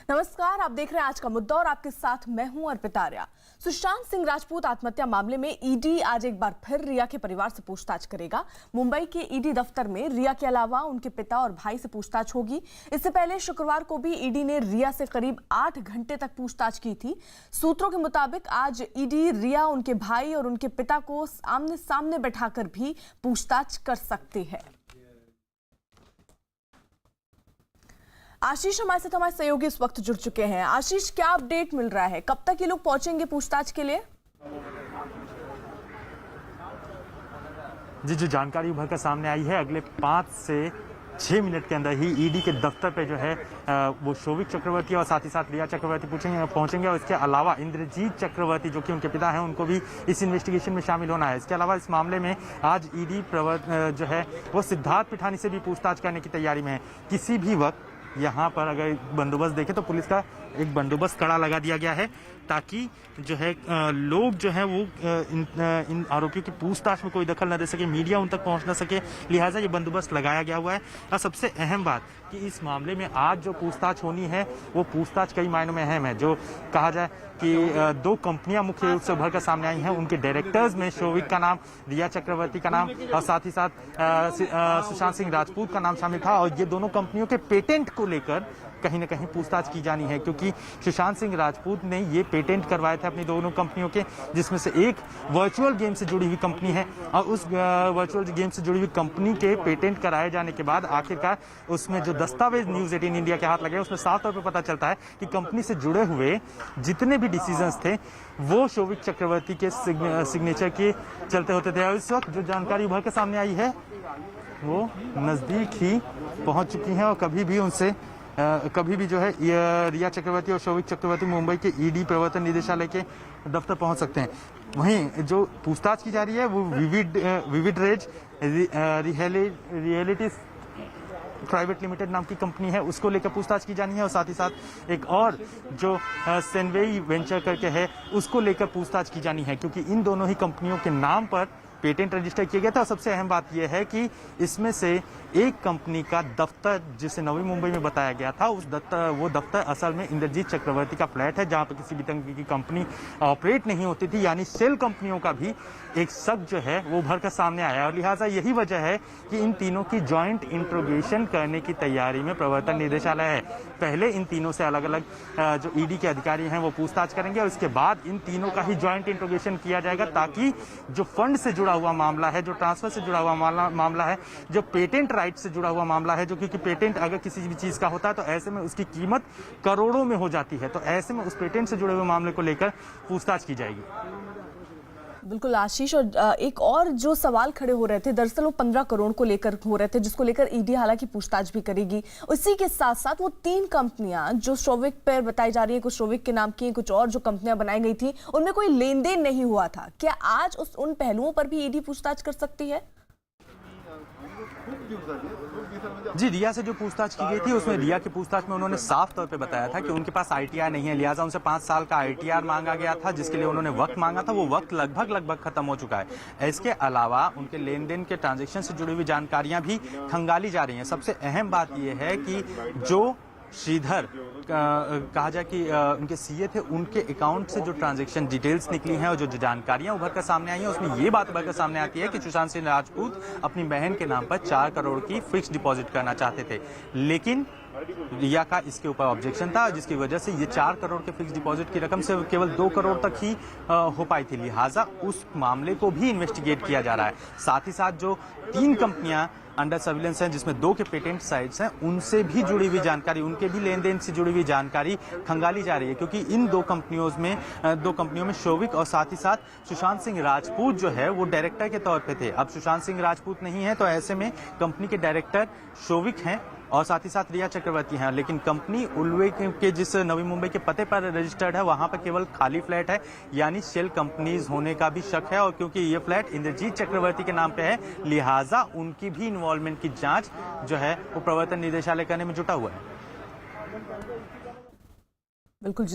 नमस्कार, आप देख रहे हैं आज का मुद्दा और आपके साथ मैं हूं अर्पिता आर्या। सुशांत सिंह राजपूत आत्महत्या मामले में ईडी आज एक बार फिर रिया के परिवार से पूछताछ करेगा। मुंबई के ईडी दफ्तर में रिया के अलावा उनके पिता और भाई से पूछताछ होगी। इससे पहले शुक्रवार को भी ईडी ने रिया से करीब 8 घंटे तक पूछताछ की थी। सूत्रों के मुताबिक आज ईडी रिया, उनके भाई और उनके पिता को आमने सामने बैठाकर भी पूछताछ कर सकती है। आशीष हमारे साथ, हमारे सहयोगी इस वक्त जुड़ चुके हैं। आशीष, क्या अपडेट मिल रहा है? कब तक ये लोग पहुंचेंगे पूछताछ के लिए? जी, जो जानकारी उभर कर सामने आई है, अगले 5 से 6 मिनट के अंदर ही ईडी के दफ्तर पे जो है वो शोविक चक्रवर्ती और साथ ही साथ रिया चक्रवर्ती पहुंचेंगे और इसके अलावा इंद्रजीत चक्रवर्ती जो कि उनके पिता हैं, उनको भी इस इन्वेस्टिगेशन में शामिल होना है। इसके अलावा इस मामले में आज ईडी जो है वो सिद्धार्थ पिठानी से भी पूछताछ करने की तैयारी में है। किसी भी वक्त यहाँ पर अगर बंदोबस्त देखें तो पुलिस का एक बंदोबस्त कड़ा लगा दिया गया है ताकि जो है लोग जो है वो इन आरोपियों की पूछताछ में कोई दखल न दे सके, मीडिया उन तक पहुंच न सके, लिहाजा ये बंदोबस्त लगाया गया हुआ है। और सबसे अहम बात कि इस मामले में आज जो पूछताछ होनी है वो पूछताछ कई मायनों में अहम है। जो कहा जाए कि 2 कंपनियां मुख्य रूप से उभर कर सामने आई हैं, उनके डायरेक्टर्स में शोविक का नाम, रिया चक्रवर्ती का नाम और साथ ही साथ सुशांत सिंह राजपूत का नाम शामिल था। और ये दोनों कंपनियों के पेटेंट को लेकर कहीं न कहीं पूछताछ की जानी है, क्योंकि सुशांत सिंह राजपूत ने ये पेटेंट करवाए थे अपनी दोनों कंपनियों के, जिसमें से एक वर्चुअल गेम से जुड़ी हुई कंपनी है। और उस वर्चुअल गेम से जुड़ी हुई कंपनी के पेटेंट कराए जाने के बाद आखिरकार उसमें जो दस्तावेज न्यूज 18 इंडिया के हाथ लगे, उसमें साफ तौर पर पता चलता है कि कंपनी से जुड़े हुए जितने भी डिसीजंस थे वो शोविक चक्रवर्ती के सिग्नेचर के चलते होते थे। और इस वक्त जो जानकारी उभर के सामने आई है वो नजदीक ही पहुंच चुकी है और कभी भी जो है रिया चक्रवर्ती और शोविक चक्रवर्ती मुंबई के ईडी प्रवर्तन निदेशालय के दफ्तर पहुंच सकते हैं। वहीं जो पूछताछ की जा रही है वो Vivid Rays Realities Private Limited नाम की कंपनी है, उसको लेकर पूछताछ की जानी है। और साथ ही साथ एक और जो सेनवेई वेंचर करके है उसको लेकर पूछताछ की जानी है, क्योंकि इन दोनों ही कंपनियों के नाम पर पेटेंट रजिस्टर किया गया था। और सबसे अहम बात यह है कि इसमें से एक कंपनी का दफ्तर जिसे नवी मुंबई में बताया गया था, वो दफ्तर असल में इंद्रजीत चक्रवर्ती का फ्लैट है, जहां पर किसी भी तरह की कंपनी ऑपरेट नहीं होती थी, यानी सेल कंपनियों का भी एक शक जो है वो उभर कर सामने आया। और लिहाजा यही वजह है कि इन तीनों की ज्वाइंट इंट्रोगेशन करने की तैयारी में प्रवर्तन निदेशालय है। पहले इन तीनों से अलग अलग जो ईडी के अधिकारी हैं वो पूछताछ करेंगे और इसके बाद इन तीनों का ही ज्वाइंट इंट्रोगेशन किया जाएगा, ताकि जो फंड से जुड़ा हुआ मामला है, जो ट्रांसफर से जुड़ा हुआ मामला है, जो पेटेंट राइट से जुड़ा हुआ मामला है, जो क्योंकि पेटेंट अगर किसी भी चीज का होता है तो ऐसे में उसकी कीमत करोड़ों में हो जाती है, तो ऐसे में उस पेटेंट से जुड़े हुए मामले को लेकर पूछताछ की जाएगी। बिल्कुल आशीष, और एक और जो सवाल खड़े हो रहे थे, दरअसल वो 15 करोड़ को लेकर हो रहे थे, जिसको लेकर ईडी हालांकि पूछताछ भी करेगी। उसी के साथ साथ वो 3 कंपनियां जो शोविक पर बताई जा रही है, कुछ शोविक के नाम की, कुछ और जो कंपनियां बनाई गई थी, उनमें कोई लेन देन नहीं हुआ था। क्या आज उन पहलुओं पर भी ईडी पूछताछ कर सकती है? जी, रिया से जो पूछताछ की गई थी उसमें रिया की पूछताछ में उन्होंने साफ तौर पे बताया था कि उनके पास आईटीआर नहीं है, लिहाजा उनसे 5 साल का आईटीआर मांगा गया था, जिसके लिए उन्होंने वक्त मांगा था। वो वक्त लगभग खत्म हो चुका है। इसके अलावा उनके लेन देन के ट्रांजेक्शन से जुड़ी हुई जानकारियां भी खंगाली जा रही हैं। सबसे अहम बात यह है कि जो श्रीधर कहा जाए कि उनके सीए थे, उनके अकाउंट से जो ट्रांजैक्शन डिटेल्स निकली हैं और जो जानकारियां उभर कर सामने आई हैं, उसमें ये बात उभर कर सामने आती है कि सुशांत सिंह राजपूत अपनी बहन के नाम पर 4 करोड़ की फिक्स डिपॉजिट करना चाहते थे, लेकिन रिया का इसके ऊपर ऑब्जेक्शन था, जिसकी वजह से ये 4 करोड़ के फिक्स डिपॉजिट की रकम से केवल 2 करोड़ तक ही हो पाई थी। लिहाजा उस मामले को भी इन्वेस्टिगेट किया जा रहा है। साथ ही साथ जो 3 कंपनियां अंडर सर्विलेंस हैं, जिसमें 2 के पेटेंट साइट्स हैं, उनसे भी जुड़ी हुई जानकारी, उनके भी लेन देन से जुड़ी हुई जानकारी खंगाली जा रही है, क्योंकि इन 2 कंपनियों में शोविक और साथ ही साथ सुशांत सिंह राजपूत जो है वो डायरेक्टर के तौर पे थे। अब सुशांत सिंह राजपूत नहीं है, तो ऐसे में कंपनी के डायरेक्टर शोविक हैं और साथ ही साथ रिया चक्रवर्ती हैं, लेकिन कंपनी उल्वे के जिस नवी मुंबई के पते पर रजिस्टर्ड है वहां पर केवल खाली फ्लैट है, यानी शेल कंपनीज होने का भी शक है। और क्योंकि ये फ्लैट इंद्रजीत चक्रवर्ती के नाम पे है, लिहाजा उनकी भी इन्वॉल्वमेंट की जांच जो है वो प्रवर्तन निदेशालय करने में जुटा हुआ है। बिल्कुल।